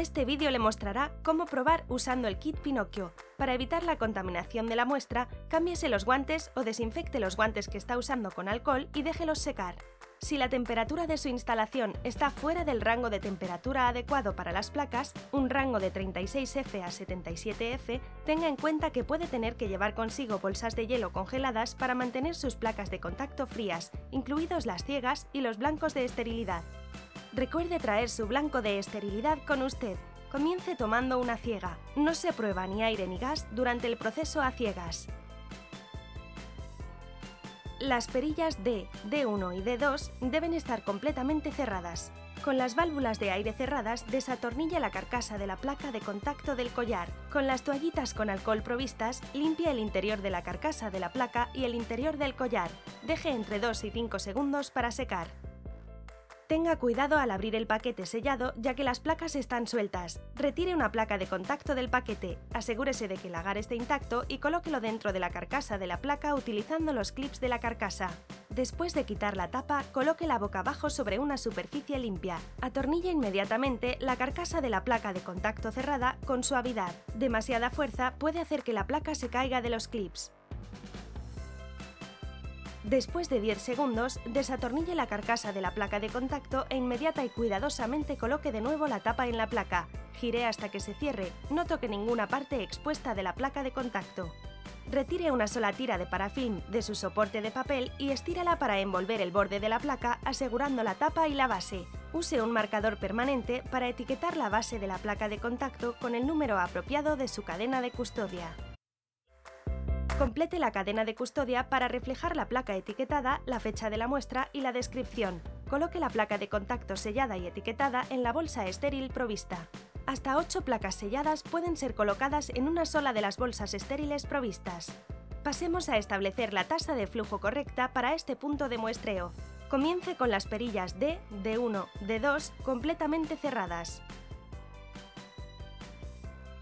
Este vídeo le mostrará cómo probar usando el kit Pinocchio. Para evitar la contaminación de la muestra, cámbiese los guantes o desinfecte los guantes que está usando con alcohol y déjelos secar. Si la temperatura de su instalación está fuera del rango de temperatura adecuado para las placas, un rango de 36F a 77F, tenga en cuenta que puede tener que llevar consigo bolsas de hielo congeladas para mantener sus placas de contacto frías, incluidos las ciegas y los blancos de esterilidad. Recuerde traer su blanco de esterilidad con usted. Comience tomando una ciega. No se prueba ni aire ni gas durante el proceso a ciegas. Las perillas D, D1 y D2 deben estar completamente cerradas. Con las válvulas de aire cerradas, desatornille la carcasa de la placa de contacto del collar. Con las toallitas con alcohol provistas, limpie el interior de la carcasa de la placa y el interior del collar. Deje entre 2 y 5 segundos para secar. Tenga cuidado al abrir el paquete sellado, ya que las placas están sueltas. Retire una placa de contacto del paquete, asegúrese de que el agar esté intacto y colóquelo dentro de la carcasa de la placa utilizando los clips de la carcasa. Después de quitar la tapa, colóquela boca abajo sobre una superficie limpia. Atornille inmediatamente la carcasa de la placa de contacto cerrada con suavidad. Demasiada fuerza puede hacer que la placa se caiga de los clips. Después de 10 segundos, desatornille la carcasa de la placa de contacto e inmediata y cuidadosamente coloque de nuevo la tapa en la placa. Gire hasta que se cierre, no toque ninguna parte expuesta de la placa de contacto. Retire una sola tira de parafilm de su soporte de papel y estírala para envolver el borde de la placa asegurando la tapa y la base. Use un marcador permanente para etiquetar la base de la placa de contacto con el número apropiado de su cadena de custodia. Complete la cadena de custodia para reflejar la placa etiquetada, la fecha de la muestra y la descripción. Coloque la placa de contacto sellada y etiquetada en la bolsa estéril provista. Hasta 8 placas selladas pueden ser colocadas en una sola de las bolsas estériles provistas. Pasemos a establecer la tasa de flujo correcta para este punto de muestreo. Comience con las perillas D, D1, D2 completamente cerradas.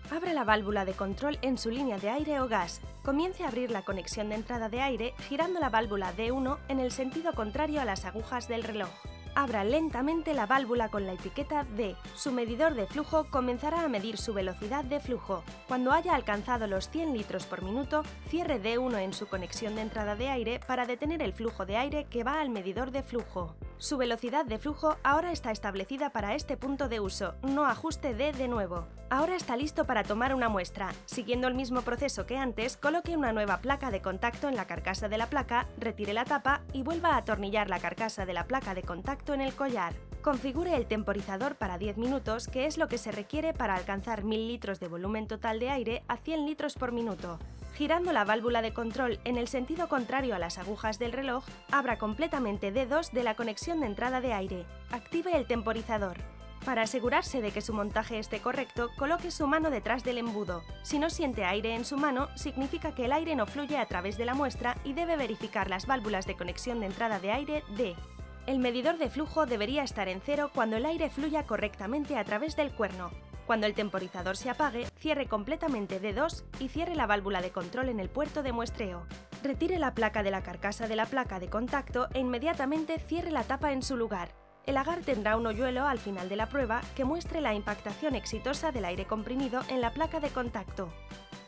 Abra la válvula de control en su línea de aire o gas. Comience a abrir la conexión de entrada de aire girando la válvula D1 en el sentido contrario a las agujas del reloj. Abra lentamente la válvula con la etiqueta D. Su medidor de flujo comenzará a medir su velocidad de flujo. Cuando haya alcanzado los 100 litros por minuto, cierre D1 en su conexión de entrada de aire para detener el flujo de aire que va al medidor de flujo. Su velocidad de flujo ahora está establecida para este punto de uso, no ajuste D de nuevo. Ahora está listo para tomar una muestra. Siguiendo el mismo proceso que antes, coloque una nueva placa de contacto en la carcasa de la placa, retire la tapa y vuelva a atornillar la carcasa de la placa de contacto en el collar. Configure el temporizador para 10 minutos, que es lo que se requiere para alcanzar 1000 litros de volumen total de aire a 100 litros por minuto. Girando la válvula de control en el sentido contrario a las agujas del reloj, abra completamente D2 de la conexión de entrada de aire. Active el temporizador. Para asegurarse de que su montaje esté correcto, coloque su mano detrás del embudo. Si no siente aire en su mano, significa que el aire no fluye a través de la muestra y debe verificar las válvulas de conexión de entrada de aire D. El medidor de flujo debería estar en 0 cuando el aire fluya correctamente a través del cuerno. Cuando el temporizador se apague, cierre completamente D2 y cierre la válvula de control en el puerto de muestreo. Retire la placa de la carcasa de la placa de contacto e inmediatamente cierre la tapa en su lugar. El agar tendrá un hoyuelo al final de la prueba que muestre la impactación exitosa del aire comprimido en la placa de contacto.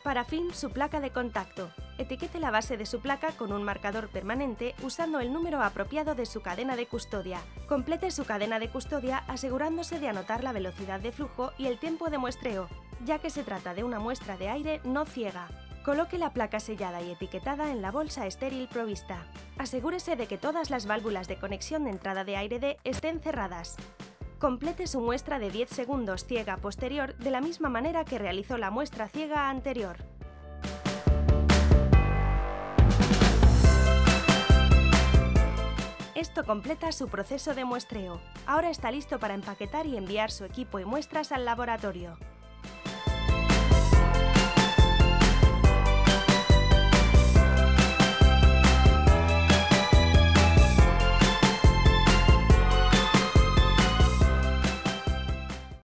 Parafilm su placa de contacto. Etiquete la base de su placa con un marcador permanente usando el número apropiado de su cadena de custodia. Complete su cadena de custodia asegurándose de anotar la velocidad de flujo y el tiempo de muestreo, ya que se trata de una muestra de aire no ciega. Coloque la placa sellada y etiquetada en la bolsa estéril provista. Asegúrese de que todas las válvulas de conexión de entrada de aire D estén cerradas. Complete su muestra de 10 segundos ciega posterior de la misma manera que realizó la muestra ciega anterior. Esto completa su proceso de muestreo. Ahora está listo para empaquetar y enviar su equipo y muestras al laboratorio.